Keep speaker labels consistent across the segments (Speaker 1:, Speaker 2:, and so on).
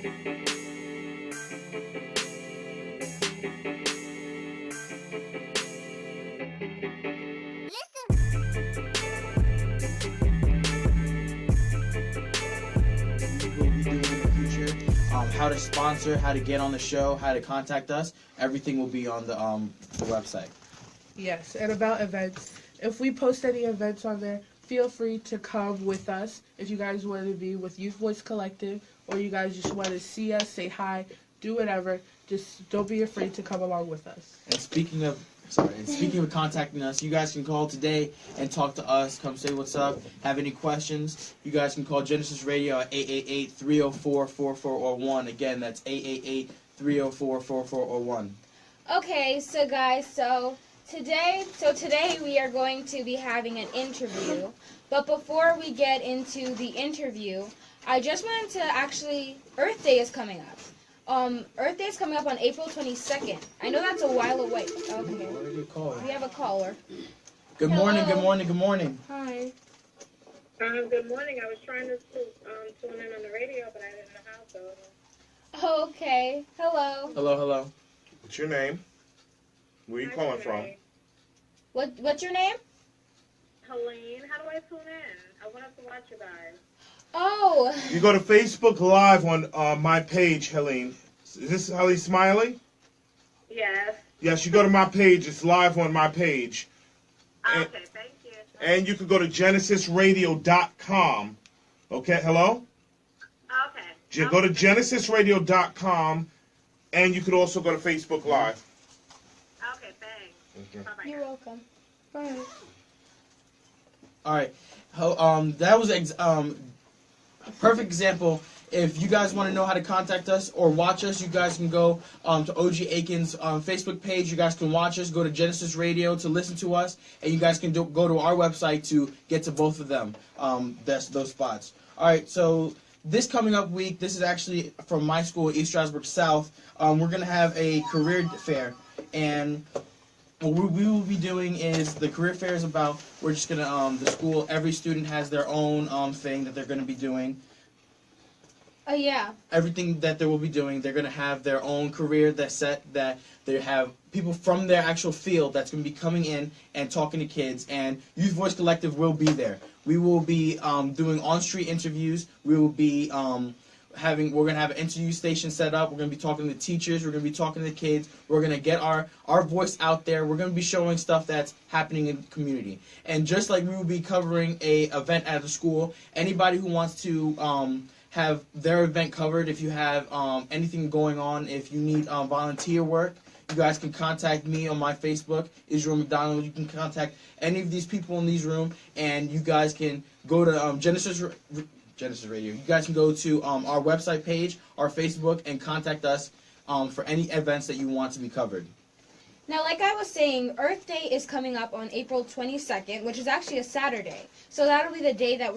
Speaker 1: How to sponsor, how to get on the show, how to contact us. Everything will be on the website.
Speaker 2: Yes, and about events. If we post any events on there, feel free to come with us. If you guys want to be with Youth Voice Collective, or you guys just want to see us, say hi, do whatever, just don't be afraid to come along with us.
Speaker 1: And speaking of contacting us, you guys can call today and talk to us. Come say what's up. Have any questions? You guys can call Genesis Radio at 888-304-4401. Again, that's 888-304-4401.
Speaker 3: Okay, so guys, today we are going to be having an interview. But before we get into the interview, I just wanted to Earth Day is coming up. Earth Day is coming up on April 22nd. I know that's a while away. Okay. We have a caller.
Speaker 1: Good morning, good morning, good morning.
Speaker 2: Hi.
Speaker 4: Good morning. I was trying to tune in on the radio, but I didn't know how, so.
Speaker 3: Okay. Hello.
Speaker 1: Hello, hello.
Speaker 5: What's your name? Where are you calling from?
Speaker 3: What's your name?
Speaker 4: Helene. How do I tune in? I wanted to watch you guys.
Speaker 3: Oh.
Speaker 5: You go to Facebook Live on my page, Helene. Is this Helene Smiley?
Speaker 4: Yes.
Speaker 5: Yes, you go to my page. It's live on my page.
Speaker 4: Okay, thank you.
Speaker 5: And you can go to genesisradio.com. Okay, hello?
Speaker 4: Okay.
Speaker 5: Go to genesisradio.com, and you can also go to Facebook Live.
Speaker 4: Okay, thanks.
Speaker 5: Okay.
Speaker 4: Bye-bye.
Speaker 3: You're welcome.
Speaker 2: Bye.
Speaker 1: All right. That was a perfect example. If you guys want to know how to contact us or watch us, you guys can go to OG Aiken's Facebook page. You guys can watch us. Go to Genesis Radio to listen to us, and you guys can go to our website to get to both of them. That's those spots. All right. So this coming up week, this is actually from my school, East Stroudsburg South. We're gonna have a career fair, and what we will be doing is the career fair is about. We're just gonna the school. Every student has their own thing that they're gonna be doing.
Speaker 3: Oh yeah.
Speaker 1: Everything that they will be doing, they're going to have their own career that they have people from their actual field that's going to be coming in and talking to kids, and Youth Voice Collective will be there. We will be doing on-street interviews. We will be we're going to have an interview station set up. We're going to be talking to teachers. We're going to be talking to the kids. We're going to get our voice out there. We're going to be showing stuff that's happening in the community. And just like we will be covering a event at the school, anybody who wants to have their event covered, if you have anything going on, if you need volunteer work, you guys can contact me on my Facebook, Israel McDonald. You can contact any of these people in these room, and you guys can go to Genesis Radio. You guys can go to our website page, our Facebook, and contact us for any events that you want to be covered.
Speaker 3: Now, like I was saying, Earth Day is coming up on April 22nd, which is actually a Saturday. So that'll be the day that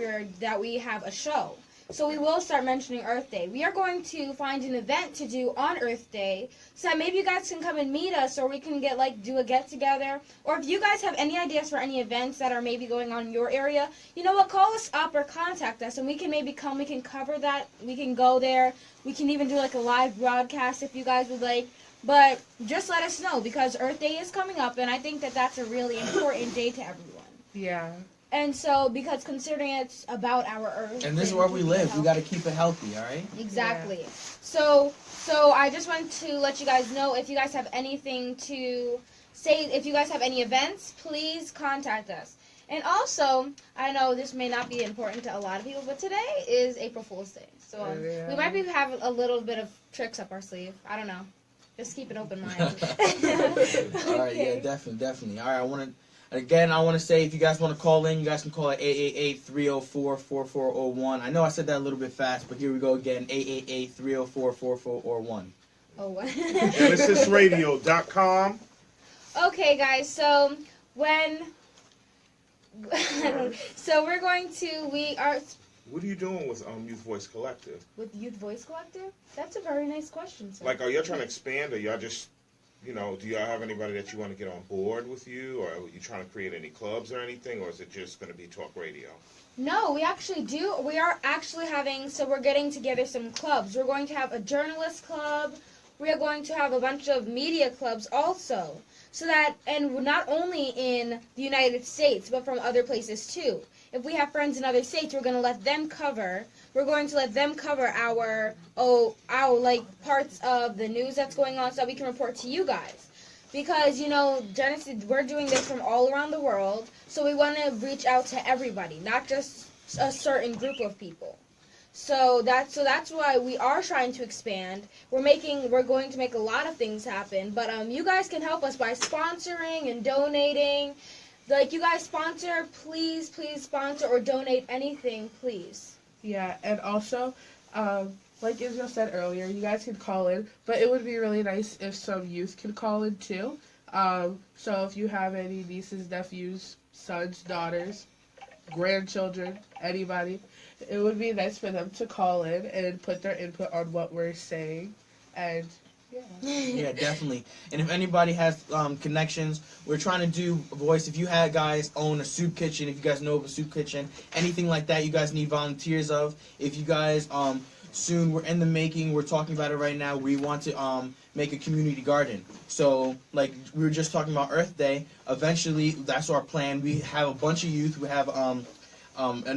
Speaker 3: we have a show. So we will start mentioning Earth Day. We are going to find an event to do on Earth Day, so that maybe you guys can come and meet us, or we can do a get together. Or if you guys have any ideas for any events that are maybe going on in your area, you know what? Call us up or contact us, and we can maybe come. We can cover that. We can go there. We can even do like a live broadcast if you guys would like. But just let us know, because Earth Day is coming up, and I think that that's a really important day to everyone.
Speaker 2: Yeah.
Speaker 3: And so, because considering it's about our Earth.
Speaker 1: And this is where we live. We got to keep it healthy, all right?
Speaker 3: Exactly.
Speaker 2: Yeah.
Speaker 3: So I just want to let you guys know, if you guys have anything to say, if you guys have any events, please contact us. And also, I know this may not be important to a lot of people, but today is April Fool's Day. So we might be having a little bit of tricks up our sleeve. I don't know. Just keep an open mind.
Speaker 1: All right, yeah, definitely. All right, I want to say, if you guys want to call in, you guys can call at 888-304-4401. I know I said that a little bit fast, but here we go again, 888-304-4401.
Speaker 3: Oh, what?
Speaker 5: GenesisRadio.com.
Speaker 3: Okay, guys, so we're going to,
Speaker 5: What are you doing with Youth Voice Collective?
Speaker 3: with Youth Voice Collective? That's a very nice question, sir.
Speaker 5: Like, are y'all trying to expand, or y'all just, do y'all have anybody that you want to get on board with you, or are you trying to create any clubs or anything, or is it just going to be talk radio?
Speaker 3: No, we actually do. We are actually having, so we're getting together some clubs. We're going to have a journalist club. We are going to have a bunch of media clubs also. So that, and not only in the United States, but from other places too. If we have friends in other states, we're going to let them cover. We're going to let them cover our like parts of the news that's going on, so that we can report to you guys. Because, you know, Genesis, we're doing this from all around the world, so we want to reach out to everybody, not just a certain group of people. So that's why we are trying to expand. We're going to make a lot of things happen, but you guys can help us by sponsoring and donating. Like, you guys sponsor, please sponsor or donate anything, please.
Speaker 2: Yeah, and also, like Israel said earlier, you guys can call in, but it would be really nice if some youth could call in too. So if you have any nieces, nephews, sons, daughters, grandchildren, anybody, it would be nice for them to call in and put their input on what we're saying. And yeah.
Speaker 1: Yeah, definitely. And if anybody has connections, we're trying to do voice. If you had guys own a soup kitchen, if you guys know of a soup kitchen, anything like that, you guys need volunteers of. If you guys soon, we're in the making. We're talking about it right now. We want to make a community garden. So, like we were just talking about Earth Day. Eventually, that's our plan. We have a bunch of youth. We have an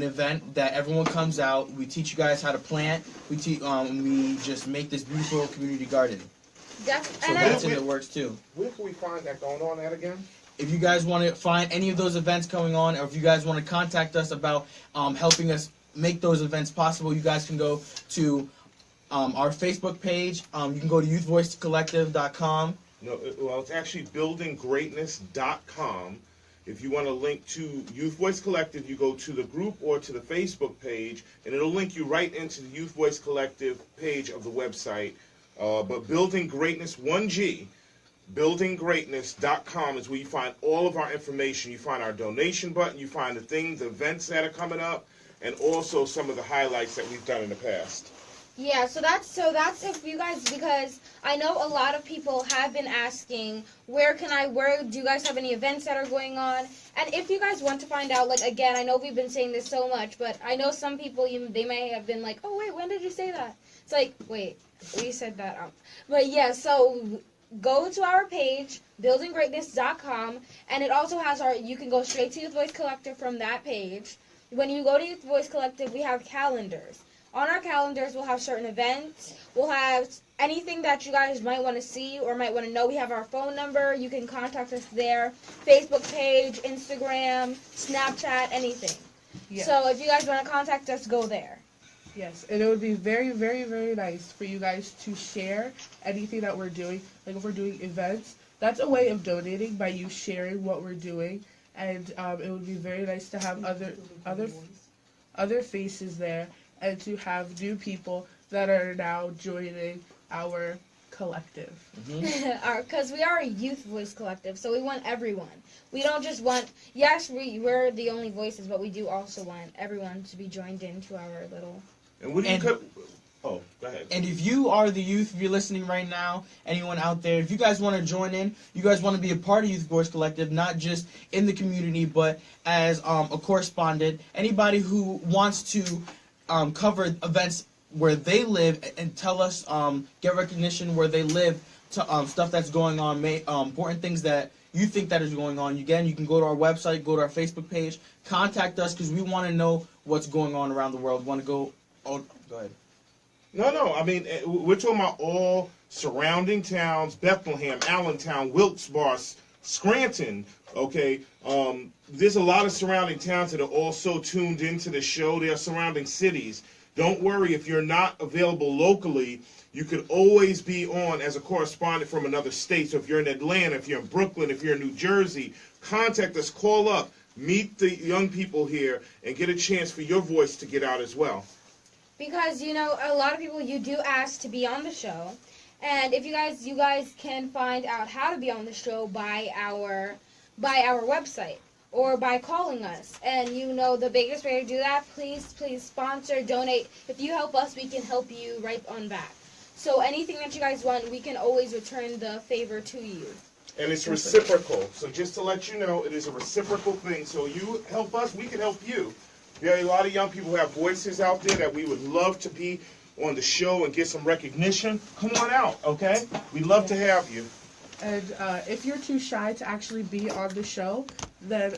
Speaker 1: event that everyone comes out. We teach you guys how to plant. We just make this beautiful community garden. So that's in the works too.
Speaker 5: Where can we find that going on at again?
Speaker 1: If you guys want to find any of those events going on, or if you guys want to contact us about helping us make those events possible, you guys can go to our Facebook page. You can go to youthvoicecollective.com.
Speaker 5: No, well, it's actually buildinggreatness.com. If you want to link to Youth Voice Collective, you go to the group or to the Facebook page, and it'll link you right into the Youth Voice Collective page of the website. But Building Greatness, 1G, buildinggreatness.com is where you find all of our information. You find our donation button, you find the events that are coming up, and also some of the highlights that we've done in the past.
Speaker 3: Yeah, so that's if you guys, because I know a lot of people have been asking, where do you guys have any events that are going on? And if you guys want to find out, like, again, I know we've been saying this so much, but I know some people, they may have been like, oh, wait, when did you say that? It's like, wait, we said that out. But yeah, so go to our page, buildinggreatness.com, and it also has you can go straight to Youth Voice Collective from that page. When you go to Youth Voice Collective, we have calendars. On our calendars, we'll have certain events. We'll have anything that you guys might want to see or might want to know. We have our phone number. You can contact us there. Facebook page, Instagram, Snapchat, anything.
Speaker 2: Yes.
Speaker 3: So if you guys want to contact us, go there.
Speaker 2: Yes, and it would be very, very, very nice for you guys to share anything that we're doing. Like if we're doing events, that's a way of donating by you sharing what we're doing. And it would be very nice to have other faces there, and to have new people that are now joining our collective.
Speaker 3: Because we are a youth voice collective, so we want everyone. We don't just want, yes, we're the only voices, but we do also want everyone to be joined into our little...
Speaker 5: And what do you Oh, go ahead.
Speaker 1: And if you are the youth, if you're listening right now, anyone out there, if you guys want to join in, you guys want to be a part of Youth Voice Collective, not just in the community, but as a correspondent, anybody who wants to cover events where they live and tell us, get recognition where they live, to stuff that's going on, important things that you think that is going on. Again, you can go to our website, go to our Facebook page, contact us, because we want to know what's going on around the world. We want to go... Oh, go ahead.
Speaker 5: No. I mean, we're talking about all surrounding towns: Bethlehem, Allentown, Wilkes-Barre, Scranton. Okay, there's a lot of surrounding towns that are also tuned into the show. There are surrounding cities. Don't worry if you're not available locally. You could always be on as a correspondent from another state. So if you're in Atlanta, if you're in Brooklyn, if you're in New Jersey, contact us, call up, meet the young people here, and get a chance for your voice to get out as well.
Speaker 3: Because, you know, a lot of people, you do ask to be on the show. And if you guys can find out how to be on the show by our website or by calling us. And you know the biggest way to do that, please sponsor, donate. If you help us, we can help you right on back. So anything that you guys want, we can always return the favor to you.
Speaker 5: And it's reciprocal. So just to let you know, it is a reciprocal thing. So you help us, we can help you. There are a lot of young people who have voices out there that we would love to be on the show and get some recognition. Come on out, okay? We'd love to have you.
Speaker 2: And if you're too shy to actually be on the show, then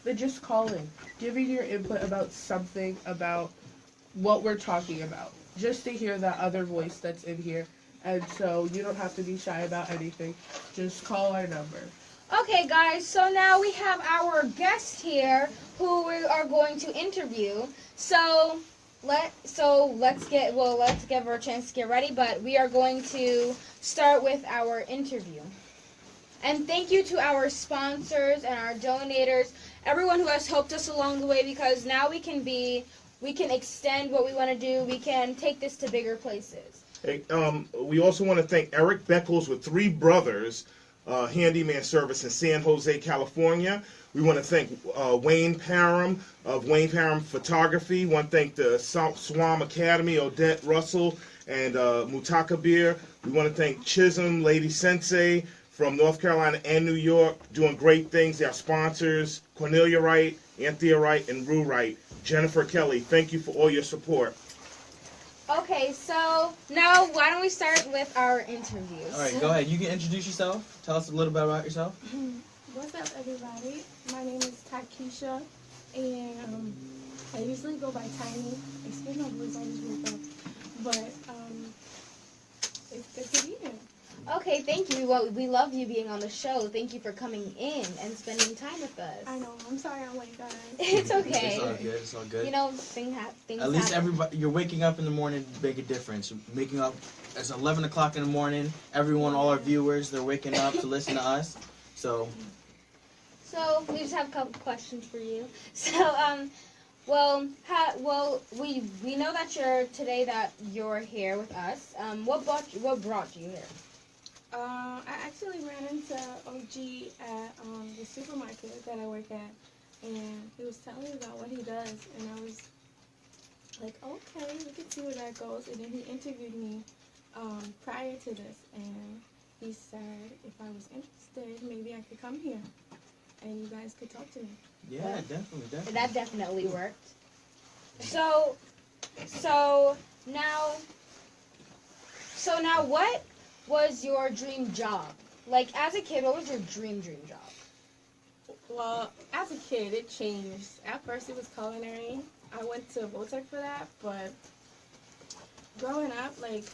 Speaker 2: then just call in. Give me your input about something, about what we're talking about, just to hear that other voice that's in here. And so you don't have to be shy about anything. Just call our number.
Speaker 3: Okay, guys, so now we have our guest here who we are going to interview. Let's give her a chance to get ready, but we are going to start with our interview. And thank you to our sponsors and our donators, everyone who has helped us along the way, because now we can extend what we want to do. We can take this to bigger places.
Speaker 5: Hey, we also want to thank Eric Beckles with 3 Brothers Handyman Service in San Jose, California. We want to thank Wayne Parham of Wayne Parham Photography. We want to thank the Swam Academy, Odette Russell, and Mutaka Beer. We want to thank Chisholm Lady Sensei from North Carolina and New York, doing great things. They are sponsors, Cornelia Wright, Anthea Wright, and Rue Wright. Jennifer Kelly, thank you for all your support.
Speaker 3: Okay, so now why don't we start with our interviews?
Speaker 1: All right, go ahead. You can introduce yourself. Tell us a little bit about yourself.
Speaker 6: What's up, everybody? My name is Takisha, and I usually go by Tiny. Excuse my voice, I just woke up. But it's good to be here.
Speaker 3: Okay, thank you. Well, we love you being on the show. Thank you for coming in and spending time with us.
Speaker 6: I know. I'm sorry I'm late, guys.
Speaker 3: It's okay.
Speaker 1: It's all good. It's all good.
Speaker 3: You know, things
Speaker 1: At least
Speaker 3: happen.
Speaker 1: everybody, you're waking up in the morning to make a difference. Making up, it's 11 o'clock in the morning. Everyone, all our viewers, they're waking up to listen to us. So
Speaker 3: We just have a couple questions for you. We know that you're here with us. What brought you here?
Speaker 6: I actually ran into OG at the supermarket that I work at, and he was telling me about what he does, and I was like, okay, we can see where that goes. And then he interviewed me prior to this, and he said if I was interested, maybe I could come here, and you guys could talk to me.
Speaker 1: yeah, definitely.
Speaker 3: That definitely worked. So now what was your dream job? Like, as a kid, what was your dream job?
Speaker 6: Well, as a kid, it changed. At first, it was culinary. I went to Votech for that, but growing up, like,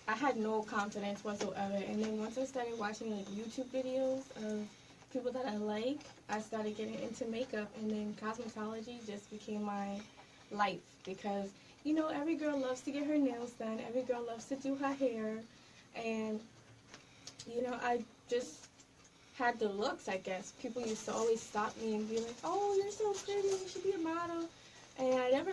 Speaker 6: I had no confidence whatsoever. And then once I started watching, like, YouTube videos of people that I like, I started getting into makeup, and then cosmetology just became my life because, you know, every girl loves to get her nails done. Every girl loves to do her hair. And, you know, I just had the looks, I guess. People used to always stop me and be like, oh, you're so pretty, you should be a model. And I never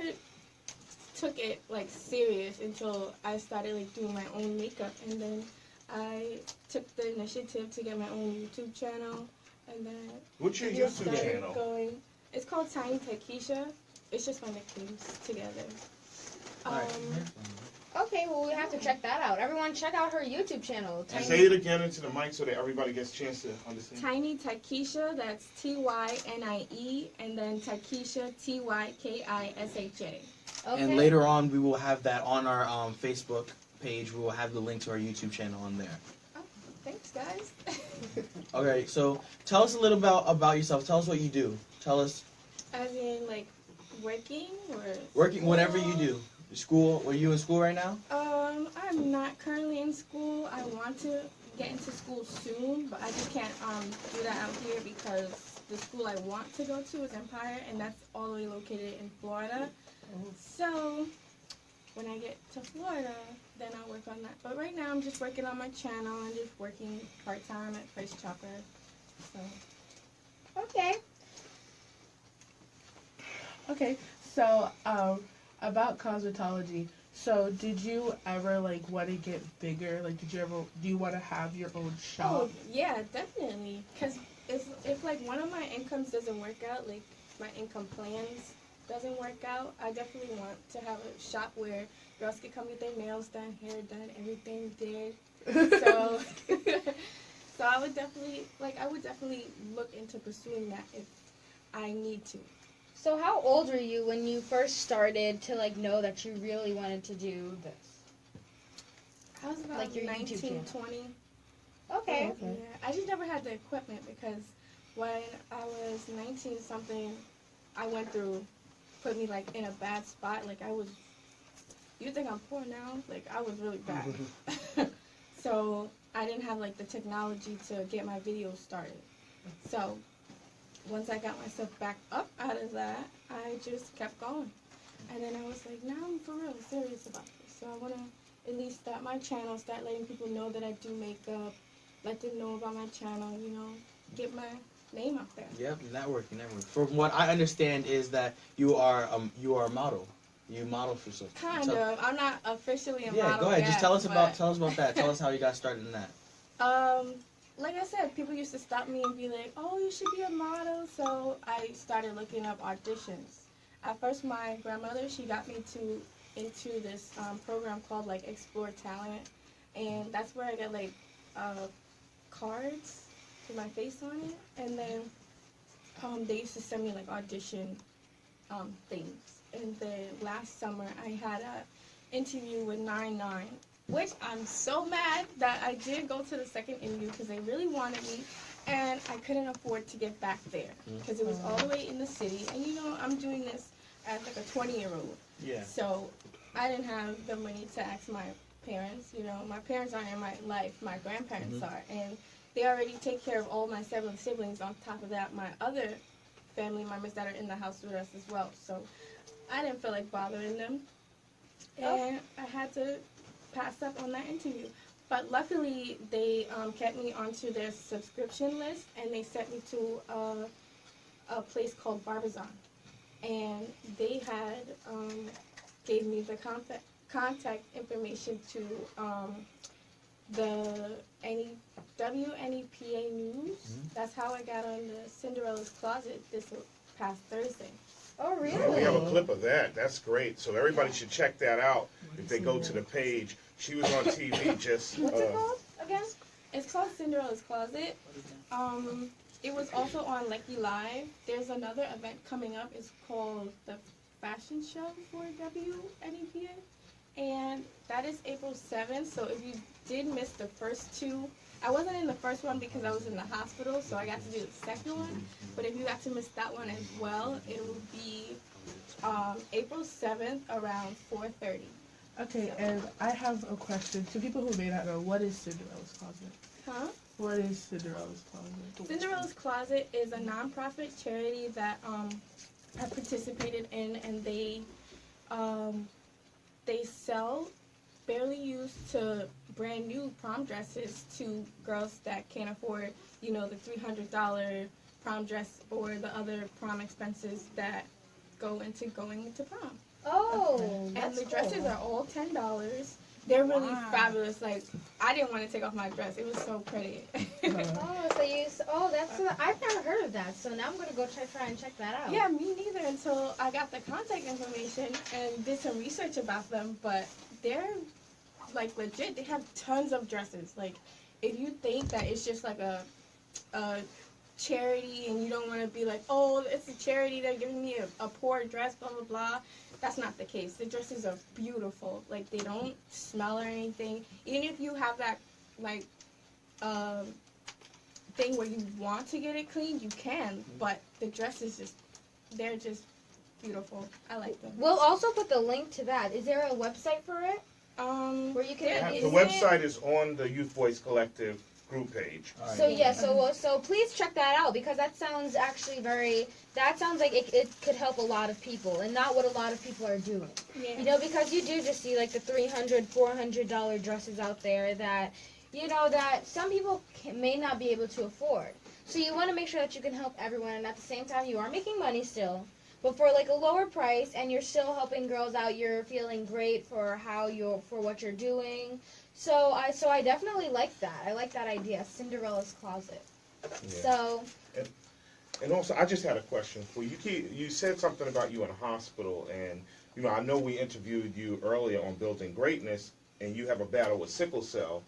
Speaker 6: took it, like, serious until I started, like, doing my own makeup. And then I took the initiative to get my own YouTube channel. And then
Speaker 5: What's your
Speaker 6: it
Speaker 5: YouTube
Speaker 6: started
Speaker 5: channel?
Speaker 6: going. It's called Tiny Takisha. It's just my nicknames together.
Speaker 1: All right.
Speaker 3: Okay, well, we have to check that out. Everyone, check out her YouTube channel.
Speaker 5: And say it again into the mic so that everybody gets a chance to understand.
Speaker 6: Tiny Takisha, that's Tynie, and then Takisha, Tykisha.
Speaker 3: Okay.
Speaker 1: And later on, we will have that on our Facebook page. We will have the link to our YouTube channel on there.
Speaker 6: Oh, thanks, guys.
Speaker 1: Okay, so tell us a little about yourself. Tell us what you do. Tell us
Speaker 6: As in, like, working or?
Speaker 1: working, whatever you do. School? Are you in school right now?
Speaker 6: I'm not currently in school. I want to get into school soon, but I just can't do that out here because the school I want to go to is Empire, and that's all the way located in Florida. So when I get to Florida, then I'll work on that. But right now, I'm just working on my channel and just working part-time at Fresh Chopper. So.
Speaker 3: Okay.
Speaker 2: Okay, so about cosmetology. So did you ever like want to get bigger? Like, do you want to have your own shop?
Speaker 6: Oh, yeah, definitely. Because if like one of my incomes doesn't work out, like my income plans doesn't work out, I definitely want to have a shop where girls can come get their nails done, hair done, everything did. So, so I would definitely look into pursuing that if I need to.
Speaker 3: So how old were you when you first started to like know that you really wanted to do this?
Speaker 6: I was about
Speaker 3: Like your YouTube
Speaker 6: 19,
Speaker 3: channel.
Speaker 6: 20.
Speaker 3: Okay.
Speaker 2: Okay.
Speaker 6: Yeah, I just never had the equipment because when I was 19 something, I went through, put me like in a bad spot. Like I was, you think I'm poor now? Like I was really bad. So I didn't have like the technology to get my videos started. So once I got myself back up out of that, I just kept going. And then I was like, now I'm for real serious about this. So I want to at least start my channel, start letting people know that I do makeup, let them know about my channel, you know, get my name out there.
Speaker 1: Yep, networking. From what I understand is that you are a model. You model for yourself.
Speaker 6: Kind of. I'm not officially a
Speaker 1: Yeah,
Speaker 6: model
Speaker 1: go ahead.
Speaker 6: yet,
Speaker 1: Just tell us
Speaker 6: but,
Speaker 1: about that. Tell us how you got started in that.
Speaker 6: Like I said, people used to stop me and be like, "Oh, you should be a model." So I started looking up auditions. At first, my grandmother, she got me into this program called like Explore Talent, and that's where I got like cards with my face on it, and then they used to send me like audition things. And then last summer, I had a interview with 9-9, which I'm so mad that I did go to the second interview because they really wanted me, and I couldn't afford to get back there because it was all the way in the city, and you know I'm doing this as like a 20-year-old.
Speaker 1: Yeah.
Speaker 6: So I didn't have the money to ask my parents. You know, my parents aren't in my life. My grandparents are, and they already take care of all my 7 siblings. On top of that, my other family members that are in the house with us as well. So I didn't feel like bothering them, and I had to pass up on that interview. But luckily, they kept me onto their subscription list, and they sent me to a place called Barbizon. And they had gave me the contact information to the WNEPA News. That's how I got on the Cinderella's Closet this past Thursday.
Speaker 3: Oh,
Speaker 5: We
Speaker 3: really?
Speaker 5: have a clip of that. That's great. So everybody should check that out if they go to the page. She was on TV just.
Speaker 3: What's it called again?
Speaker 6: It's called Cinderella's Closet. It was also on Lucky Live. There's another event coming up. It's called the Fashion Show for WNEPA. And that is April 7th. So if you did miss the first two, I wasn't in the first one because I was in the hospital, so I got to do the second one. But if you got to miss that one as well, it will be April 7th around 4:30.
Speaker 2: Okay, and I have a question to people who may not know. What is Cinderella's Closet?
Speaker 6: Huh?
Speaker 2: What is Cinderella's Closet?
Speaker 6: Cinderella's Closet is a nonprofit charity that I participated in, and they sell barely used to brand new prom dresses to girls that can't afford, you know, the $300 prom dress or the other prom expenses that go into going into prom.
Speaker 3: Oh,
Speaker 6: And
Speaker 3: that's
Speaker 6: the dresses
Speaker 3: cool.
Speaker 6: are all $10. They're really fabulous. Like, I didn't want to take off my dress. It was so pretty.
Speaker 3: That's I've never heard of that. So now I'm gonna go try and check that out.
Speaker 6: Yeah, me neither until I got the contact information and did some research about them. But they're like legit. They have tons of dresses. Like, if you think that it's just like a charity and you don't want to be like, oh, it's a charity, they're giving me a poor dress, blah blah blah. That's not the case. The dresses are beautiful. Like, they don't smell or anything. Even if you have that like thing where you want to get it clean, you can. But the dresses they're just beautiful. I like them.
Speaker 3: We'll also put the link to that. Is there a website for it where you can?
Speaker 6: Yeah,
Speaker 5: The website is on the Youth Voice Collective group page.
Speaker 1: All right.
Speaker 3: So yeah, so please check that out because that sounds actually that sounds like it could help a lot of people and not what a lot of people are doing.
Speaker 6: Yeah.
Speaker 3: You know, because you do just see like the $300, $400 dresses out there that, you know, that some people may not be able to afford. So you want to make sure that you can help everyone, and at the same time you are making money still, but for like a lower price, and you're still helping girls out. You're feeling great for what you're doing. So I definitely like that. I like that idea, Cinderella's Closet.
Speaker 5: Yeah.
Speaker 3: So
Speaker 5: And also, I just had a question for you. You said something about you in a hospital, and you know, I know we interviewed you earlier on Building Greatness, and you have a battle with sickle cell.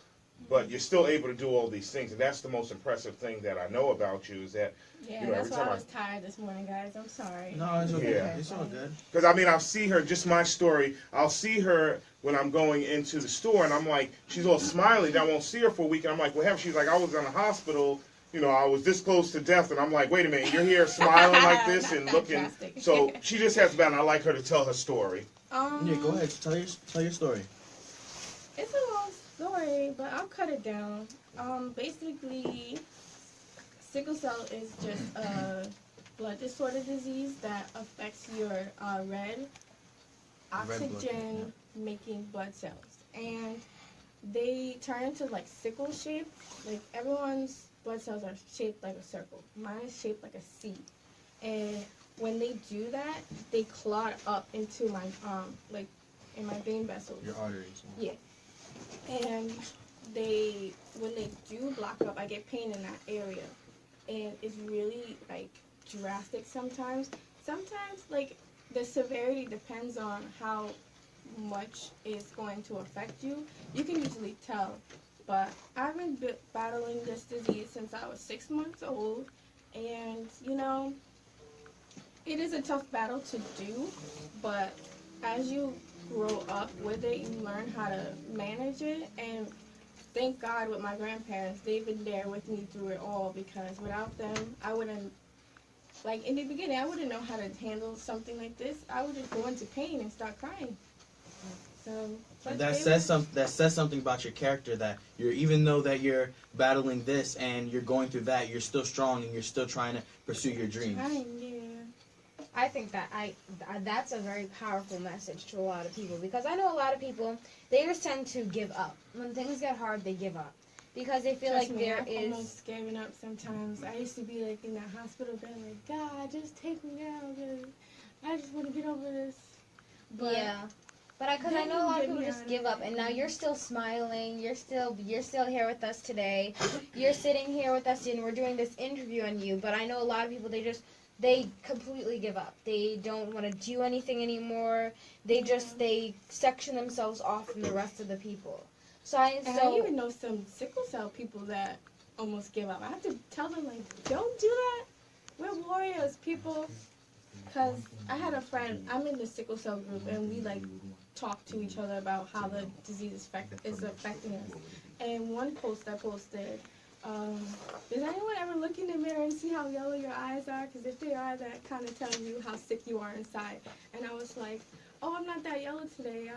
Speaker 5: but you're still able to do all these things, and that's the most impressive thing that I know about you is that
Speaker 6: Yeah,
Speaker 5: You know,
Speaker 6: that's
Speaker 5: every
Speaker 6: why
Speaker 5: time
Speaker 6: I was tired this morning, guys. I'm sorry.
Speaker 1: No, it's okay.
Speaker 5: Yeah.
Speaker 1: It's all good.
Speaker 5: because I mean I'll see her, just my story, I'll see her when I'm going into the store, and I'm like, she's all smiley, then I won't see her for a week, and I'm like, what happened? She's like, I was in the hospital, you know, I was this close to death, and I'm like, wait a minute, you're here smiling like this
Speaker 6: Not
Speaker 5: and
Speaker 6: that
Speaker 5: looking,
Speaker 6: drastic.
Speaker 5: so she just has been, I like her to tell her story.
Speaker 1: Yeah, go ahead. Tell your story.
Speaker 6: It's a long story, but I'll cut it down. Basically, sickle cell is just a blood disorder disease that affects your red oxygen making blood cells, and they turn into like sickle shape. Like everyone's blood cells are shaped like a circle. Mine is shaped like a C, and when they do that, they clot up into my like in my vein vessels.
Speaker 1: Your arteries.
Speaker 6: Yeah. And when they do block up, I get pain in that area. And it's really, like, drastic sometimes. Sometimes, like, the severity depends on how much it's going to affect you. You can usually tell. But I've been battling this disease since I was 6 months old. And, you know, it is a tough battle to do. But as you grow up with it, you learn how to manage it, and thank God with my grandparents, they've been there with me through it all, because without them, I wouldn't, like in the beginning, I wouldn't know how to handle something like this. I would just go into pain and start crying. So, but
Speaker 1: That
Speaker 6: they
Speaker 1: says
Speaker 6: were-
Speaker 1: something about your character, that you're, even though that you're battling this and you're going through that, you're still strong and you're still trying to pursue your dreams.
Speaker 6: Yeah.
Speaker 3: I think that that's a very powerful message to a lot of people, because I know a lot of people, they just tend to give up. When things get hard, they give up because they feel
Speaker 6: Trust
Speaker 3: like
Speaker 6: me,
Speaker 3: there
Speaker 6: I'm
Speaker 3: is.
Speaker 6: almost giving up sometimes. I used to be like in that hospital bed, like, God, just take me out, 'cause I just want to get over this. But
Speaker 3: Yeah, but because I know a lot of people just give up, and now you're still smiling. You're still here with us today. You're sitting here with us, and we're doing this interview on you. But I know a lot of people, they completely give up. They don't want to do anything anymore. They section themselves off from the rest of the people.
Speaker 6: I even know some sickle cell people that almost give up. I have to tell them, like, don't do that. We're warriors, people. Because I had a friend, I'm in the sickle cell group, and we, like, talk to each other about how the disease is affecting us. And one post I posted, does anyone ever look in the mirror and see how yellow your eyes are? Because if they are, that kind of tells you how sick you are inside. And I was like, oh, I'm not that yellow today.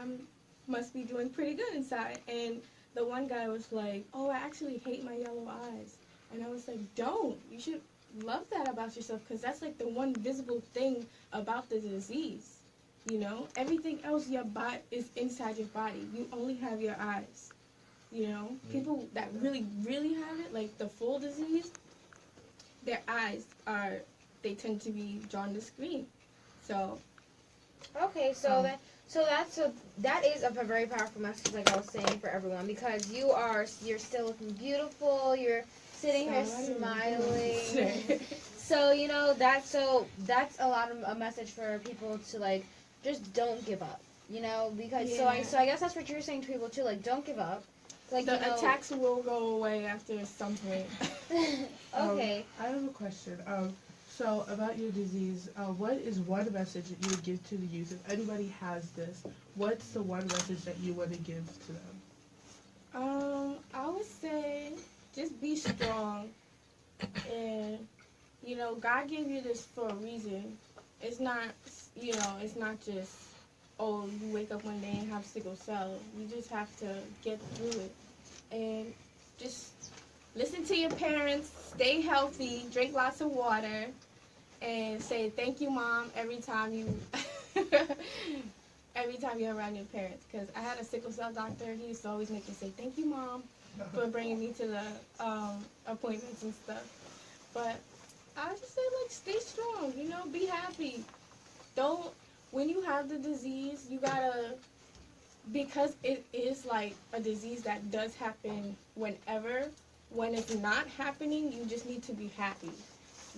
Speaker 6: Must be doing pretty good inside. And the one guy was like, oh, I actually hate my yellow eyes. And I was like, don't. You should love that about yourself, because that's like the one visible thing about the disease. You know, everything else is inside your body. You only have your eyes. You know, people that really, really have it, like the full disease, their eyes they tend to be drawn to screen. So.
Speaker 3: Okay, that is a very powerful message, like I was saying, for everyone, because you're still looking beautiful. You're sitting here smiling. So you know that's a message for people to, like, just don't give up. You know, because so I guess that's what you're saying to people too, like, don't give up. Like,
Speaker 6: the attacks will go away after some point.
Speaker 3: Okay.
Speaker 2: I have a question. So about your disease, what is one message that you would give to the youth? If anybody has this, what's the one message that you want to give to them?
Speaker 6: I would say just be strong, and you know, God gave you this for a reason. It's not, it's not just, oh, you wake up one day and have sickle cell. You just have to get through it, and just listen to your parents, stay healthy, drink lots of water, and say thank you, Mom, every time you're around your parents. Because I had a sickle cell doctor. He used to always make me say thank you, Mom, for bringing me to the appointments and stuff. But I just say, like, stay strong, you know, be happy. When you have the disease, you gotta, because it is like a disease that does happen whenever. When it's not happening, you just need to be happy.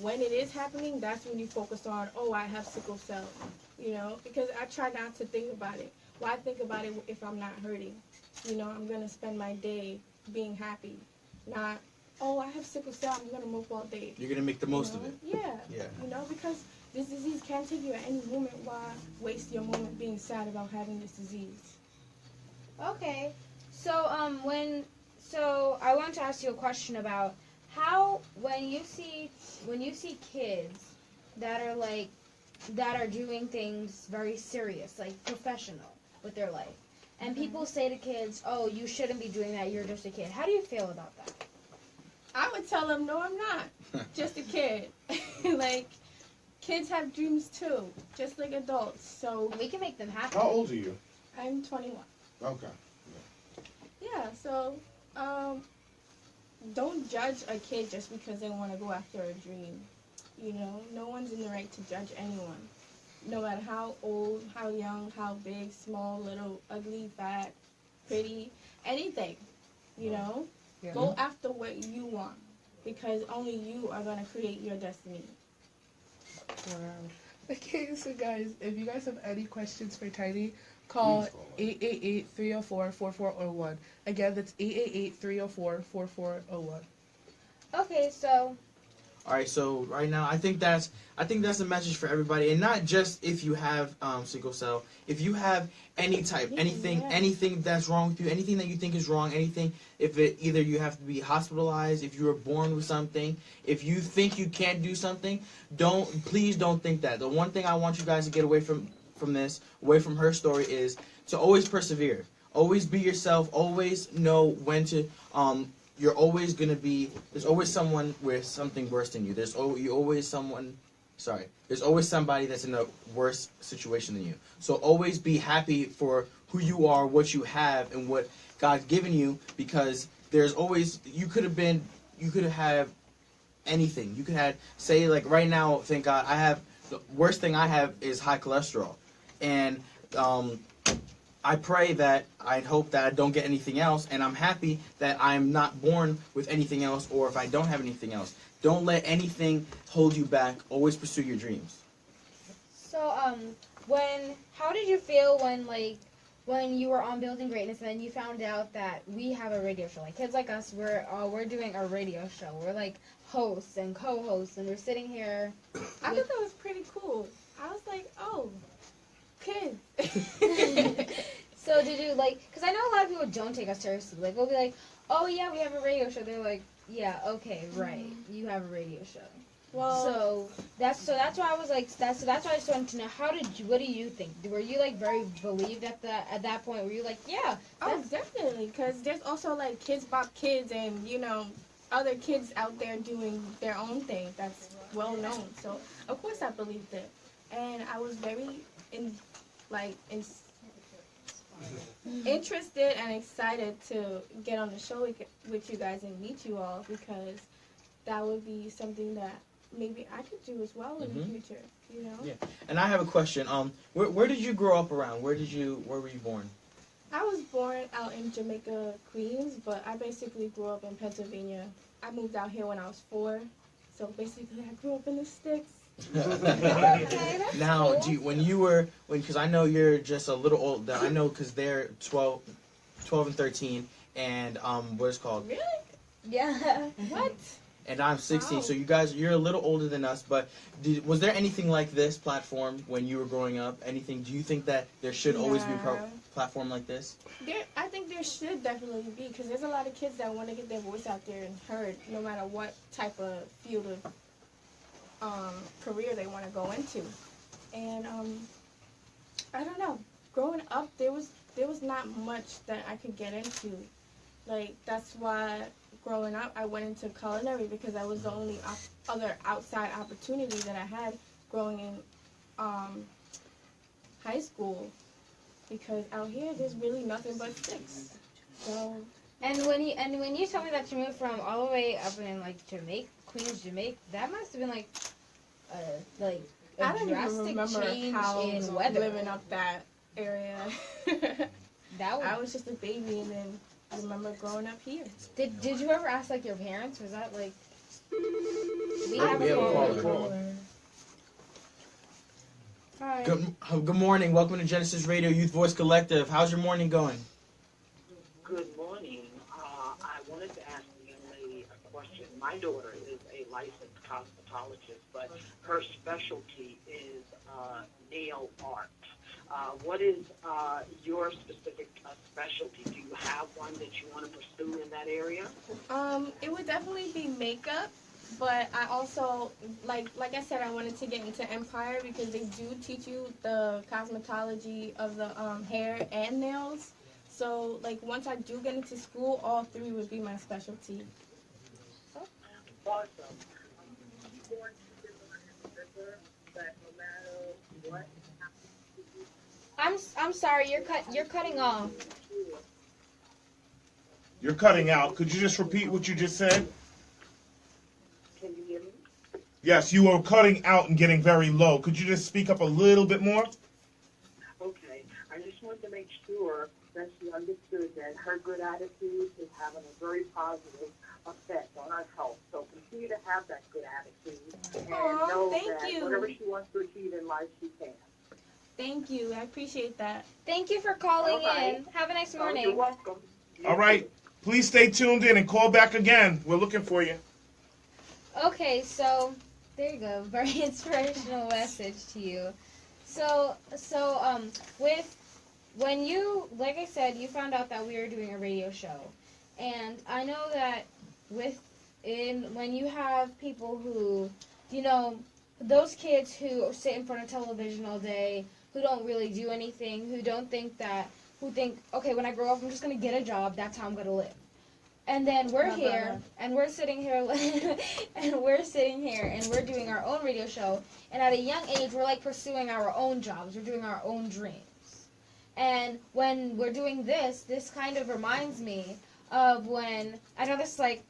Speaker 6: When it is happening, that's when you focus on, oh, I have sickle cell, you know, because I try not to think about it. Why think about it if I'm not hurting? You know, I'm going to spend my day being happy, not, oh, I have sickle cell, I'm gonna mope all day.
Speaker 1: You're gonna make the most of it.
Speaker 6: Yeah.
Speaker 1: Yeah.
Speaker 6: You know, because this disease can take you at any moment. Why waste your moment being sad about having this disease?
Speaker 3: Okay. So so I want to ask you a question about how when you see kids that are doing things very serious, like professional with their life, and people say to kids, "Oh, you shouldn't be doing that. You're just a kid." How do you feel about that?
Speaker 6: I would tell them, no, I'm not. Just a kid. Like, kids have dreams too, just like adults. So
Speaker 3: And we can make them happy.
Speaker 5: How old are you?
Speaker 6: I'm 21.
Speaker 5: Okay.
Speaker 6: Yeah, so don't judge a kid just because they want to go after a dream. You know, no one's in the right to judge anyone. No matter how old, how young, how big, small, little, ugly, fat, pretty, anything. You know?
Speaker 2: Yeah.
Speaker 6: Go after what you want, because only you are going to create your destiny.
Speaker 2: Wow. Okay, so guys, if you guys have any questions for Tiny, call 888-304-4401. Again, that's 888-304-4401.
Speaker 3: Okay, so
Speaker 1: All right, so right now, I think that's a message for everybody, and not just if you have sickle cell. If you have any type, anything that's wrong with you, anything that you think is wrong, anything, if it either you have to be hospitalized, if you were born with something, if you think you can't do something, please don't think that. The one thing I want you guys to get away from this, away from her story, is to always persevere, always be yourself, always know when to you're always gonna be. There's always someone with something worse than you. There's always somebody that's in a worse situation than you. So always be happy for who you are, what you have, and what God's given you. Because there's always you could have had anything. You could have say like right now. Thank God, the worst thing I have is high cholesterol, and I pray that I hope that I don't get anything else, and I'm happy that I'm not born with anything else, or if I don't have anything else. Don't let anything hold you back. Always pursue your dreams.
Speaker 3: So, how did you feel when you were on Building Greatness and then you found out that we have a radio show? Like kids like us, we're doing a radio show. We're like hosts and co-hosts, and we're sitting here.
Speaker 6: I thought that was pretty cool. I was like, oh, kids.
Speaker 3: So did you because I know a lot of people don't take us seriously. Like we'll be like, oh yeah, we have a radio show. They're like, yeah, okay, right, you have a radio show.
Speaker 6: Well,
Speaker 3: So that's why I was like that's why I just wanted to know what do you think? Were you like very believed at that point? Were you like, yeah?
Speaker 6: oh, definitely, because there's also like Kids Bop Kids and other kids out there doing their own thing that's well known. So of course I believed it, and I was very interested and excited to get on the show with you guys and meet you all, because that would be something that maybe I could do as well in the future,
Speaker 1: Yeah. And I have a question. Where did you grow up around? Where were you born?
Speaker 6: I was born out in Jamaica, Queens, but I basically grew up in Pennsylvania. I moved out here when I was 4, so basically I grew up in the sticks.
Speaker 3: Okay, that's
Speaker 1: Now,
Speaker 3: cool.
Speaker 1: because I know you're just a little old. I know because they're 12 and 13, and what is it called?
Speaker 6: Really?
Speaker 3: Yeah.
Speaker 6: What?
Speaker 1: And I'm 16,
Speaker 6: Wow.
Speaker 1: so you're a little older than us. But was there anything like this platform when you were growing up? Anything? Do you think that there should always be a
Speaker 6: Nah.
Speaker 1: platform like this?
Speaker 6: I think there should definitely be, because there's a lot of kids that want to get their voice out there and heard, no matter what type of field of career they want to go into. And I don't know. Growing up, there was not much that I could get into. Like, that's why growing up I went into culinary, because that was the only other outside opportunity that I had growing in high school. Because out here there's really nothing but sticks. So
Speaker 3: And when you told me that you moved from all the way up in Jamaica, Queens, Jamaica, that must have been a
Speaker 6: I don't even
Speaker 3: drastic
Speaker 6: remember
Speaker 3: change
Speaker 6: how
Speaker 3: in weather.
Speaker 6: living up that area.
Speaker 3: That
Speaker 6: I was just a baby, and then I remember growing up here.
Speaker 3: Did you ever ask your parents? Was that we
Speaker 1: We
Speaker 3: have
Speaker 1: have a
Speaker 3: a
Speaker 1: caller.
Speaker 2: Hi.
Speaker 1: Good morning. Welcome to Genesis Radio Youth Voice Collective. How's your morning going?
Speaker 7: Good morning. I my daughter is a licensed cosmetologist, but her specialty is nail art. What is your specific specialty? Do you have one that you want to pursue in that area?
Speaker 6: It would definitely be makeup, but I also like I said, I wanted to get into Empire because they do teach you the cosmetology of the hair and nails. So like once I do get into school, all three would be my specialty.
Speaker 7: Awesome.
Speaker 4: You want to remember that no matter what happens to you,
Speaker 3: I'm sorry, you're cutting off.
Speaker 5: You're cutting out. Could you just repeat what you just said?
Speaker 7: Can you hear me?
Speaker 5: Yes, you are cutting out and getting very low. Could you just speak up a little bit more?
Speaker 7: Okay. I just wanted to make sure that she understood that her good attitude is having a very positive effect on her health. So continue to have that good attitude and
Speaker 6: Aw,
Speaker 7: know
Speaker 6: thank
Speaker 7: that
Speaker 6: you.
Speaker 7: whatever she wants to achieve in life, she can.
Speaker 6: Thank you. I appreciate that.
Speaker 3: Thank you for calling
Speaker 7: All right.
Speaker 3: in. Have a nice
Speaker 7: Oh,
Speaker 3: morning.
Speaker 7: you're welcome.
Speaker 5: All right. Please stay tuned in and call back again. We're looking for you.
Speaker 3: Okay, so there you go. Very inspirational message to you. So with when you, like I said, you found out that we were doing a radio show, and I know that when you have people who, those kids who sit in front of television all day, who don't really do anything, who think, okay, when I grow up, I'm just gonna get a job. That's how I'm gonna live. And then we're
Speaker 6: My
Speaker 3: here,
Speaker 6: brother.
Speaker 3: and we're sitting here, and we're doing our own radio show. And at a young age, we're like pursuing our own jobs. We're doing our own dreams. And when we're doing this kind of reminds me of when, I know this is like,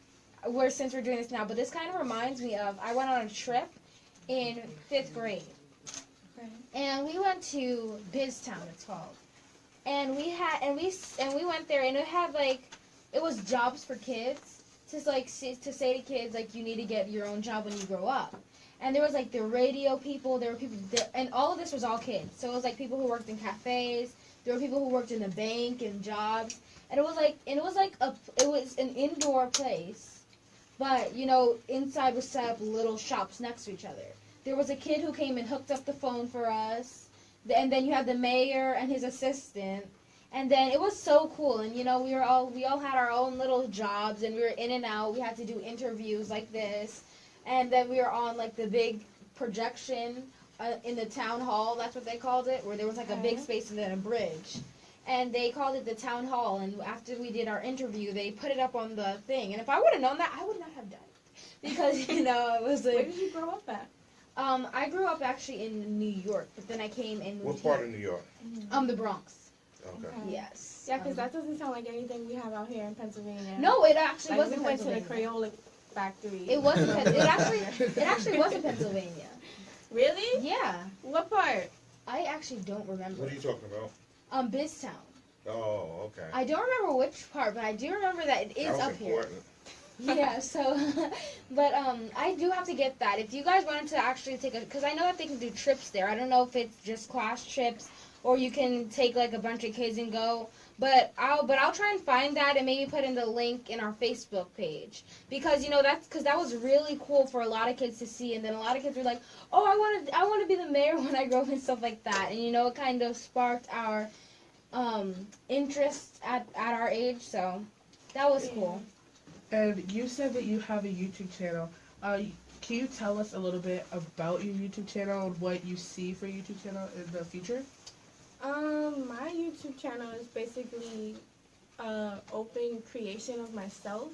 Speaker 3: since we're doing this now, but this kind of reminds me of, I went on a trip in 5th grade.
Speaker 6: Okay.
Speaker 3: And we went to BizTown, it's called. And we went there, and it was jobs for kids to say to kids like, you need to get your own job when you grow up. And there was like the radio people, there were people there, and all of this was all kids. So it was like people who worked in cafes, there were people who worked in the bank and jobs, and it was an indoor place, but inside was set up little shops next to each other. There was a kid who came and hooked up the phone for us, and then you had the mayor and his assistant. And then it was so cool, and we all had our own little jobs, and we were in and out. We had to do interviews like this, and then we were on like the big projection in the town hall. That's what they called it, where there was like a big space and then a bridge, and they called it the town hall. And after we did our interview, they put it up on the thing. And if I would have known that, I would not have done it, because it was like.
Speaker 6: Where did you grow up at?
Speaker 3: I grew up actually in New York, but then I came and moved
Speaker 5: What part
Speaker 3: here.
Speaker 5: of New York?
Speaker 3: The Bronx.
Speaker 5: Okay.
Speaker 3: Yes.
Speaker 6: Yeah, because that doesn't sound like anything we have out here in Pennsylvania.
Speaker 3: No, it actually
Speaker 6: Like,
Speaker 3: wasn't
Speaker 6: we went to the
Speaker 3: Pennsylvania.
Speaker 6: Crayola factory.
Speaker 3: It wasn't. It actually wasn't Pennsylvania.
Speaker 6: Really?
Speaker 3: Yeah.
Speaker 6: What part?
Speaker 3: I actually don't remember.
Speaker 5: What are you talking about?
Speaker 3: BizTown.
Speaker 5: Oh, okay.
Speaker 3: I don't remember which part, but I do remember that it is
Speaker 5: That was
Speaker 3: up here.
Speaker 5: important.
Speaker 3: Yeah. So, but I do have to get that. If you guys wanted to actually take because I know that they can do trips there. I don't know if it's just class trips or you can take like a bunch of kids and go. But I'll try and find that and maybe put in the link in our Facebook page, because that was really cool for a lot of kids to see. And then a lot of kids were like, oh, I want to be the mayor when I grow up and stuff like that. And it kind of sparked our interest at our age. So that was cool.
Speaker 2: And you said that you have a YouTube channel. Can you tell us a little bit about your YouTube channel and what you see for your YouTube channel in the future?
Speaker 6: My YouTube channel is basically open creation of myself,